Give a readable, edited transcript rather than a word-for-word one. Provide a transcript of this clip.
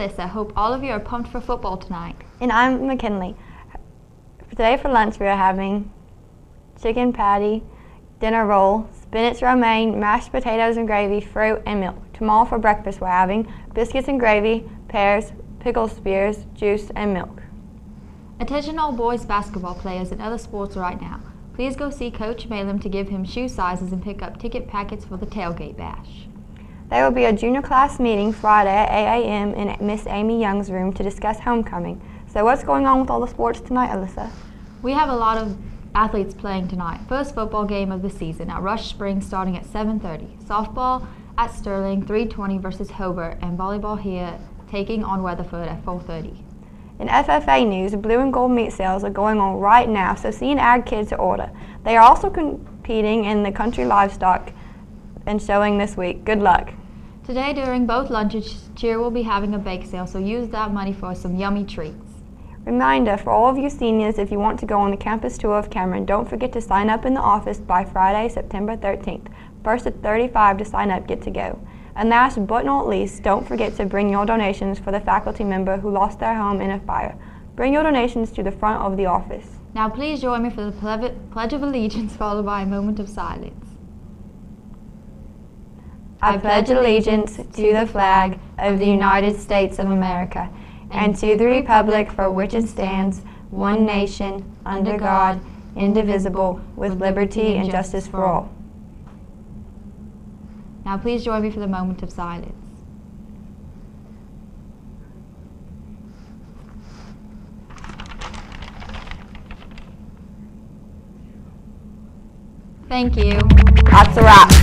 Alyssa. Hope all of you are pumped for football tonight. And I'm McKinley. Today for lunch we are having chicken patty, dinner roll, spinach romaine, mashed potatoes and gravy, fruit, and milk. Tomorrow for breakfast we're having biscuits and gravy, pears, pickled spears, juice, and milk. Attention all boys basketball players and other sports right now. Please go see Coach Malem to give him shoe sizes and pick up ticket packets for the tailgate bash. There will be a junior class meeting Friday at 8 a.m. in Miss Amy Young's room to discuss homecoming. So what's going on with all the sports tonight, Alyssa? We have a lot of athletes playing tonight. First football game of the season at Rush Springs starting at 7:30. Softball at Sterling 3:20 versus Hobart, and volleyball here taking on Weatherford at 4:30. In FFA news, blue and gold meat sales are going on right now, so see and add kids to order. They are also competing in the country livestock and showing this week. Good luck. Today during both lunches, Cheer will be having a bake sale, so use that money for some yummy treats. Reminder for all of you seniors, if you want to go on the campus tour of Cameron, don't forget to sign up in the office by Friday, September 13th. First at 35 to sign up get to go. And last but not least, don't forget to bring your donations for the faculty member who lost their home in a fire. Bring your donations to the front of the office. Now please join me for the Pledge of Allegiance followed by a moment of silence. I pledge allegiance to the flag of the United States of America and to the republic for which it stands, one nation, under God, indivisible, with liberty and justice for all. Now please join me for the moment of silence. Thank you. That's a wrap.